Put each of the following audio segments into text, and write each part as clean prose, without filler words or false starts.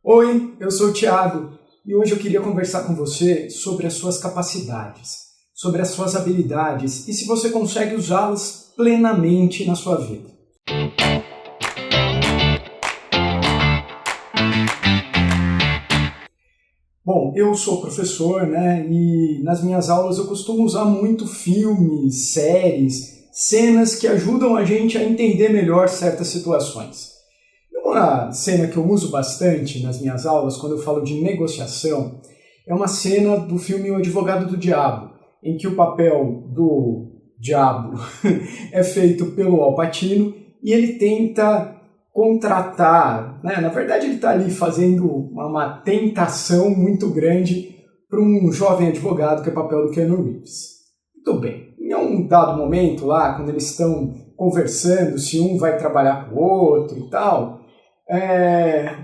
Oi, eu sou o Thiago e hoje eu queria conversar com você sobre as suas capacidades, sobre as suas habilidades e se você consegue usá-las plenamente na sua vida. Bom, eu sou professor, né, e nas minhas aulas eu costumo usar muito filmes, séries, cenas que ajudam a gente a entender melhor certas situações. Uma cena que eu uso bastante nas minhas aulas, quando eu falo de negociação, é uma cena do filme O Advogado do Diabo, em que o papel do diabo é feito pelo Al Pacino e ele tenta contratar, né? Na verdade ele está ali fazendo uma tentação muito grande para um jovem advogado que é o papel do Keanu Reeves. Muito bem, em um dado momento lá, quando eles estão conversando se um vai trabalhar com o outro e tal,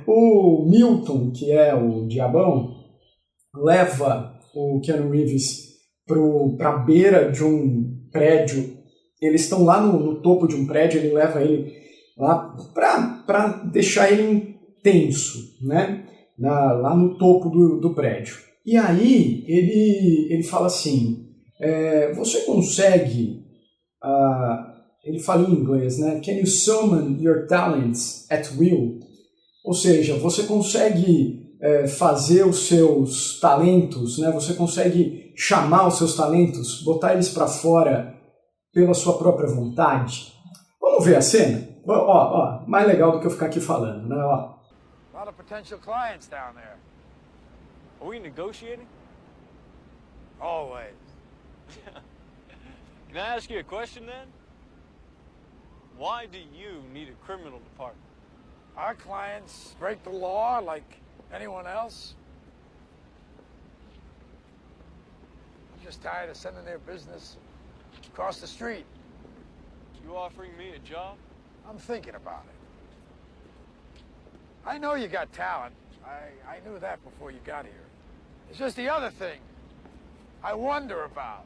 o Milton, que é o diabão, leva o Keanu Reeves para a beira de um prédio. Eles estão lá no topo de um prédio, ele leva ele lá para deixar ele tenso, né? Lá no topo do prédio. E aí ele fala assim, você consegue... ele fala em inglês, né? Can you summon your talents at will? Ou seja, você consegue fazer os seus talentos, né? Você consegue chamar os seus talentos, botar eles para fora pela sua própria vontade? Vamos ver a cena? Mais legal do que eu ficar aqui falando, né? Ó. A lot of potential clients down there. Are we negotiating? Always. Can I ask you a question then? Why do you need a criminal department? Our clients break the law like anyone else. I'm just tired of sending their business across the street. You offering me a job? I'm thinking about it. I know you got talent. I knew that before you got here. It's just the other thing I wonder about.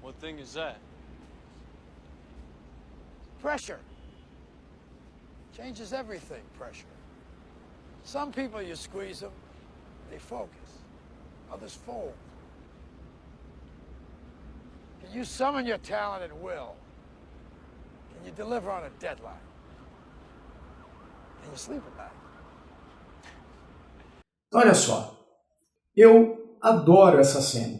What thing is that? Pressure. Changes everything, pressure. Some people, you squeeze them, they focus. Others fold. Can you summon your talent at will? Can you deliver on a deadline? Can you sleep at night? Olha só, eu adoro essa cena,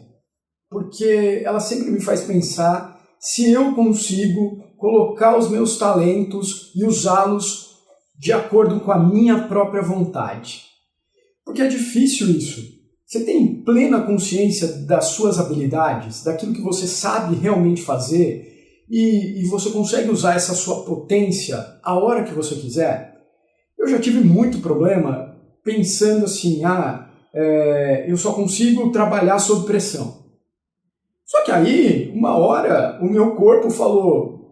porque ela sempre me faz pensar se eu consigo colocar os meus talentos e usá-los de acordo com a minha própria vontade. Porque é difícil isso. Você tem plena consciência das suas habilidades, daquilo que você sabe realmente fazer, e você consegue usar essa sua potência a hora que você quiser. Eu já tive muito problema pensando assim, eu só consigo trabalhar sob pressão. Só que aí, uma hora, o meu corpo falou,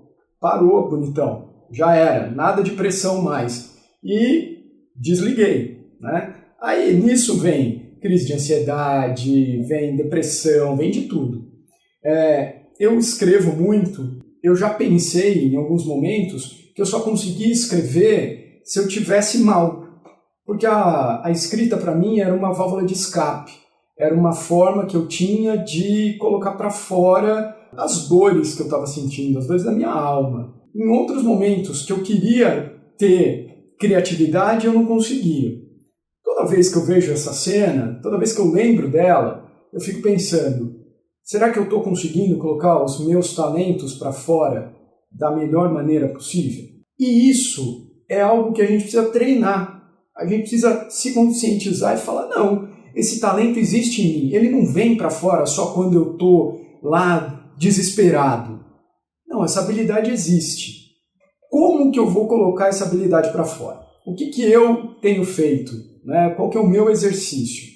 parou, bonitão, já era, nada de pressão mais. E desliguei, né? Aí nisso vem crise de ansiedade, vem depressão, vem de tudo. Eu escrevo muito, eu já pensei em alguns momentos que eu só conseguia escrever se eu tivesse mal. Porque a escrita para mim era uma válvula de escape. Era uma forma que eu tinha de colocar para fora as dores que eu estava sentindo, as dores da minha alma. Em outros momentos que eu queria ter criatividade, eu não conseguia. Toda vez que eu vejo essa cena, toda vez que eu lembro dela, eu fico pensando, será que eu estou conseguindo colocar os meus talentos para fora da melhor maneira possível? E isso é algo que a gente precisa treinar. A gente precisa se conscientizar e falar, não, esse talento existe em mim, ele não vem para fora só quando eu estou lá desesperado. Não, essa habilidade existe. Como que eu vou colocar essa habilidade para fora? O que eu tenho feito? Né? Qual que é o meu exercício?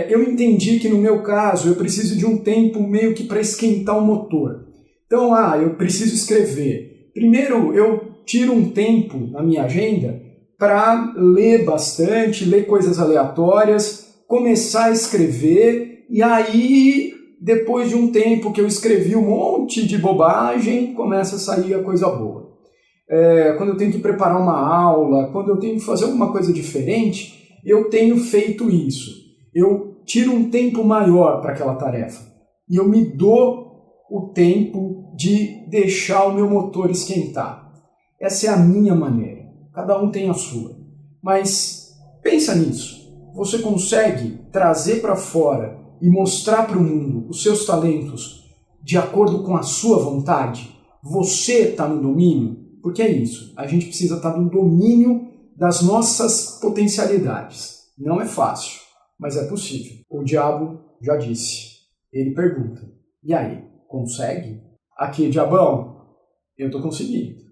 Eu entendi que no meu caso eu preciso de um tempo meio que para esquentar o motor. Então, eu preciso escrever. Primeiro eu tiro um tempo na minha agenda para ler bastante, ler coisas aleatórias, começar a escrever, e aí, depois de um tempo que eu escrevi um monte de bobagem, começa a sair a coisa boa. quando eu tenho que preparar uma aula, quando eu tenho que fazer alguma coisa diferente, eu tenho feito isso. Eu tiro um tempo maior para aquela tarefa e eu me dou o tempo de deixar o meu motor esquentar. Essa é a minha maneira. Cada um tem a sua. Mas pensa nisso. Você consegue trazer para fora e mostrar para o mundo os seus talentos de acordo com a sua vontade? Você está no domínio? Porque é isso. A gente precisa estar no domínio das nossas potencialidades. Não é fácil, mas é possível. O diabo já disse. Ele pergunta, e aí, consegue? Aqui, diabão, eu estou conseguindo.